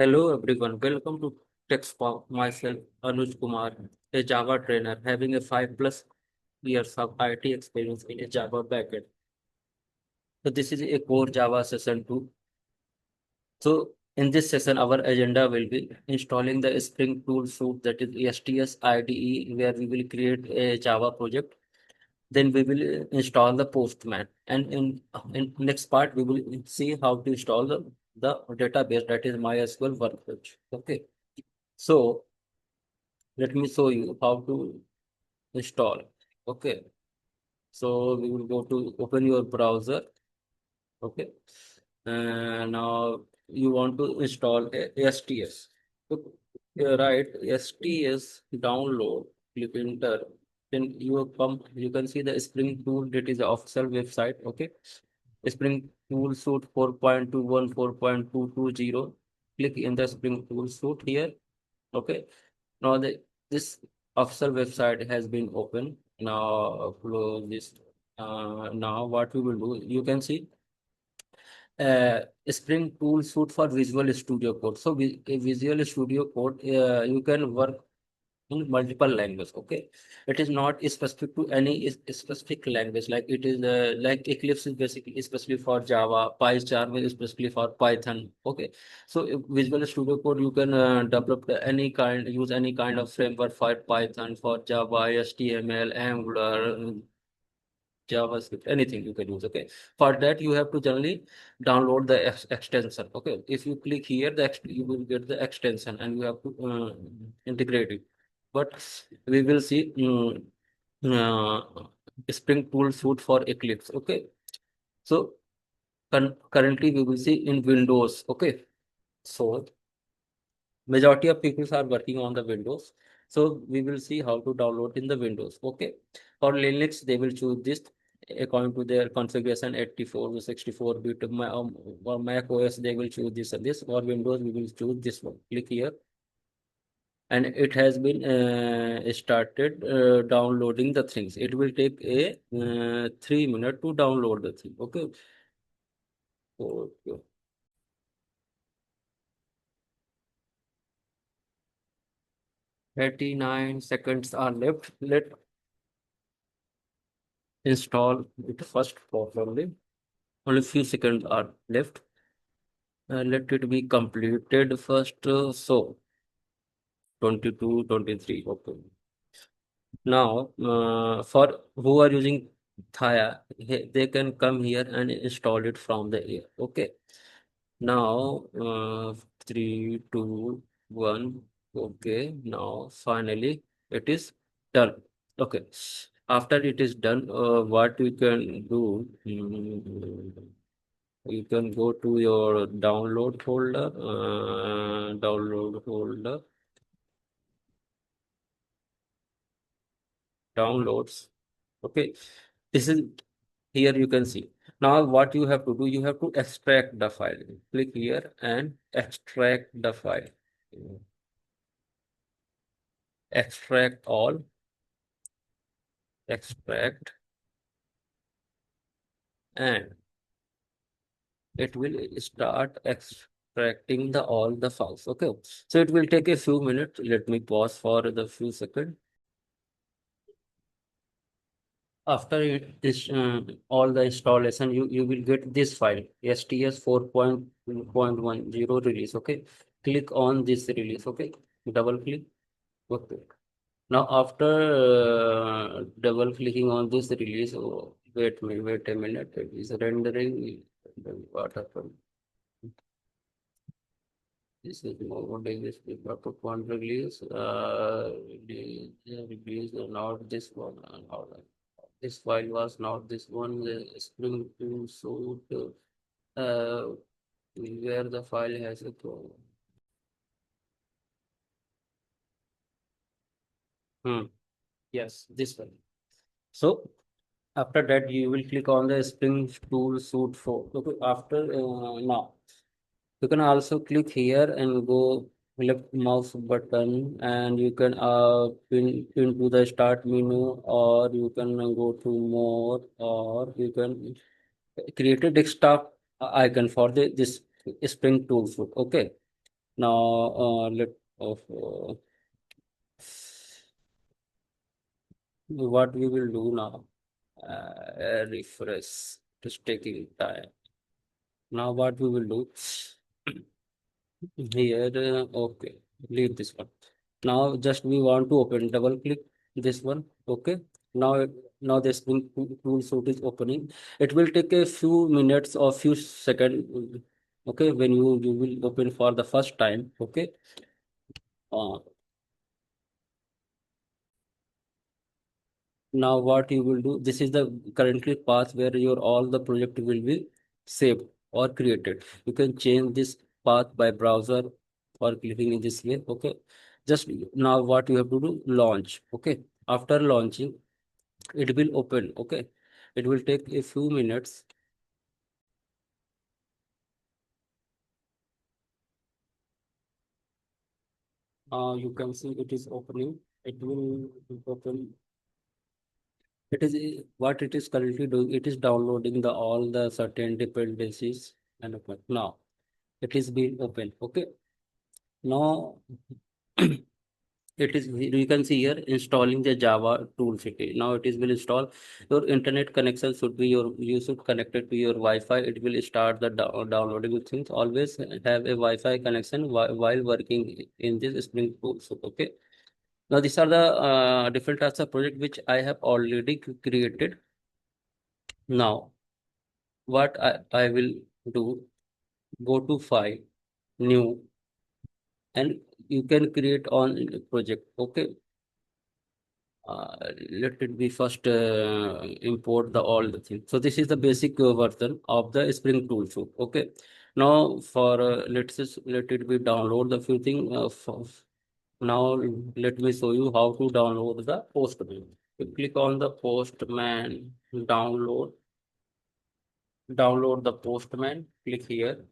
Hello everyone, welcome to TeQSpoc. Myself, Anuj Kumar, a Java trainer having a 5+ years of IT experience in a Java backend. So this is a core Java session 2. So in this session, our agenda will be installing the Spring Tool suite, that is STS IDE, where we will create a Java project. Then we will install the Postman, and in next part we will see how to install the database, that is MySQL workbench. Okay. So let me show you how to install. Okay, so we will go to open your browser. Okay, and now you want to install STS. So right, STS download, click enter. Then you can see the Spring Tool, that is the official website. Okay, Spring Tool Suite 4.21, 4.220. Click in the Spring Tool Suite here. Okay, now this official website has been opened. Now close this. Now what we will do, you can see Spring Tool Suite for Visual Studio Code. So a Visual Studio Code, you can work in multiple languages. Okay, it is not specific to any specific language. Like it is like Eclipse is basically especially for Java, PyCharm is especially for Python. Okay, so Visual Studio Code, you can develop any kind, use any kind of framework for Python, for Java, HTML, Angular, JavaScript, anything you can use. Okay, for that you have to generally download the extension. Okay, if you click here, you will get the extension, and you have to integrate it. But we will see Spring Tool Suite for Eclipse. Okay, so currently we will see in Windows. Okay, so majority of people are working on the Windows. So we will see how to download in the Windows. Okay. For Linux, they will choose this according to their configuration 84 to 64-bit. Or Mac OS, they will choose this and this. For Windows, we will choose this one. Click here. And it has been started downloading the things. It will take a 3 minutes to download the thing. Okay. Okay. 39 seconds are left. Let install it first properly. Only few seconds are left. Let it be completed first. So 22, 23. Okay. Now, for who are using Thaya, they can come here and install it from the air. Okay. Now, 3, 2, 1. Okay. Now, finally, it is done. Okay. After it is done, what we can do? You can go to your download folder, downloads. Okay, this is here you can see. Now what you have to do, you have to extract the file. Click here and extract the file. Extract all, extract, and it will start extracting the all the files. Okay, so it will take a few minutes. Let me pause for the few seconds. After it is all the installation, you will get this file sts 4.10 release. Okay, click on this release. Okay, double click. Okay, now after double clicking on this release, oh, wait a minute, it is rendering. What happened? This is more release, one release, release, not this one. Not this file was not this one, the Spring Tool suite, where the file has a problem. Hmm. Yes, this one. So after that, you will click on the Spring Tool Suite for. Okay, after now, you can also click here and go left mouse button, and you can pin into the start menu, or you can go to more, or you can create a desktop icon for this Spring Tool Suite. Okay, Now, let of what we will do now. Refresh. It is taking time. Now, what we will do here? Okay, leave this one. Now, just we want to open. Double click this one. Okay. Now, now the Spring Tool Suite is opening. It will take a few minutes or few seconds. Okay, when you will open for the first time. Okay. Uh, Now what you will do, this is the currently path where your all the project will be saved or created. You can change this path by browser or clicking in this way. Okay. Just now what you have to do, launch. Okay. After launching, it will open. Okay. It will take a few minutes. You can see it is opening. It will open. It is what it is currently doing. It is downloading the all the certain dependencies and open. Now it is being open. Okay. Now it is, you can see here installing the Java toolkit. Now it is will install. Your internet connection should be your, you should connect it to your Wi-Fi. It will start the downloading of things. Always have a Wi-Fi connection while working in this Spring Boot. So, okay. Now these are the different types of project which I have already created. Now what I will do, go to file, new, and you can create on project. Okay. Let it be first import the all the things. So this is the basic version of the Spring Tool Suite. Okay. Now for let it be download the few things. Now let me show you how to download the Postman. You click on the Postman, download the Postman. Click here.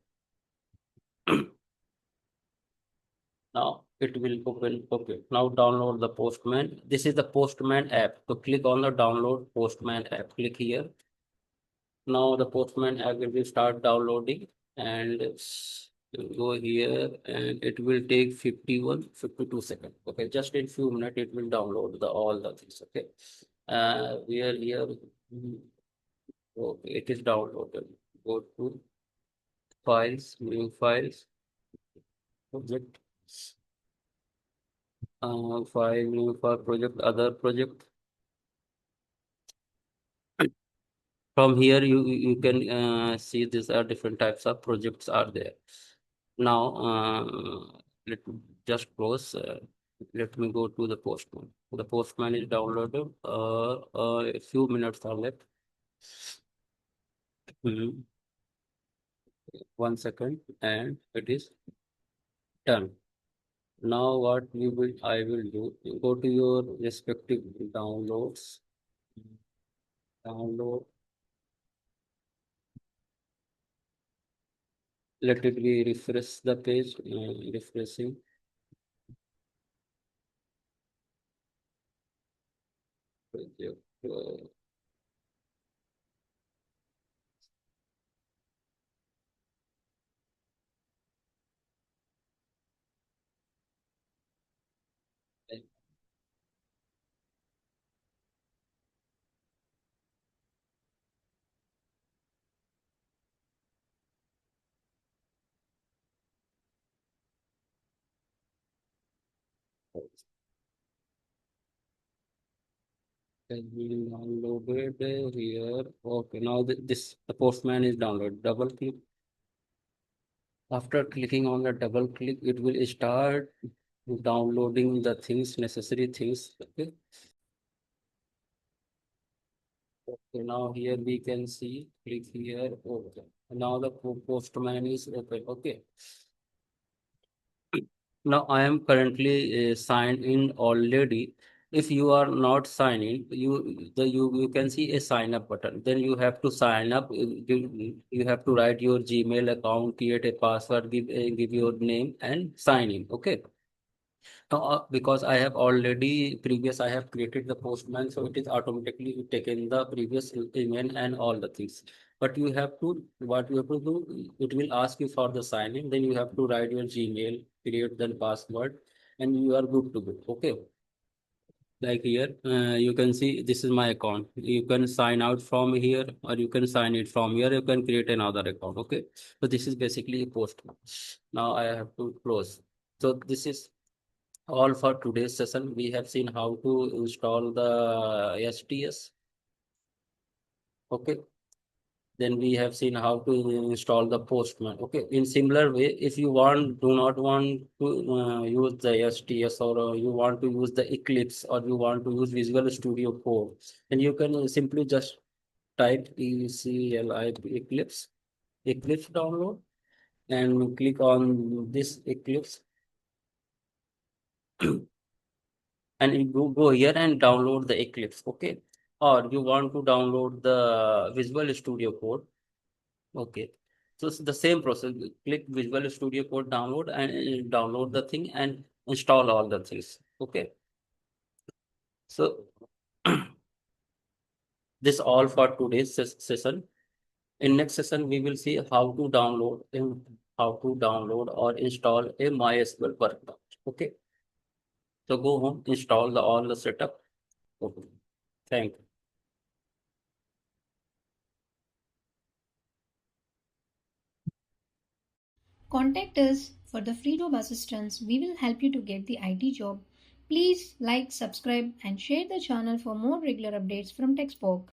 Now it will open. Okay. Now download the Postman. This is the Postman app. So click on the download Postman app. Click here. Now the Postman app will be start downloading and go here and it will take 52 seconds. Okay. Just in few minutes it will download the all the things. Okay. We are here. Okay. It is downloaded. Go to files, new files, project, file, new file, project, other project. From here, you can see these are different types of projects are there. Now, let me just close. Let me go to the Postman. The Postman is downloaded. A few minutes are left. 1 second, and it is done. Now, what I will do, go to your respective downloads. Download. Let it be refresh the page. Refreshing. Project. Has been downloaded here. Okay, now this the Postman is downloaded. Double click. After clicking on the double click, it will start downloading the things, necessary things. Okay. Okay, now here we can see. Click here. Okay. Now the Postman is open. Okay. Now I am currently signed in already. If you are not signing, you can see a sign up button. Then you have to sign up. You have to write your Gmail account, create a password, give your name and sign in. Okay. Now, because I have already previous I have created the Postman, so it is automatically taken the previous email and all the things. But you have to, what you have to do, it will ask you for the sign in, then you have to write your Gmail, create the password, and you are good to go. Okay. Like here, you can see this is my account. You can sign out from here, or you can sign it from here. You can create another account. Okay. So this is basically a post. Now I have to close. So this is all for today's session. We have seen how to install the STS. Okay. Then we have seen how to install the Postman. Okay. In similar way, if you do not want to use the STS, or you want to use the Eclipse, or you want to use Visual Studio Code, then you can simply just type Eclipse download, and click on this Eclipse, and you go here and download the Eclipse. Okay. Or you want to download the Visual Studio Code. Okay. So it's the same process. You click Visual Studio Code download, and download the thing and install all the things. Okay. So this all for today's session. In next session, we will see how to download or install a MySQL workbench. Okay. So go home, install all the setup. Okay. Thank you. Contact us for the free job assistance. We will help you to get the IT job. Please like, subscribe, and share the channel for more regular updates from TeQSpoc.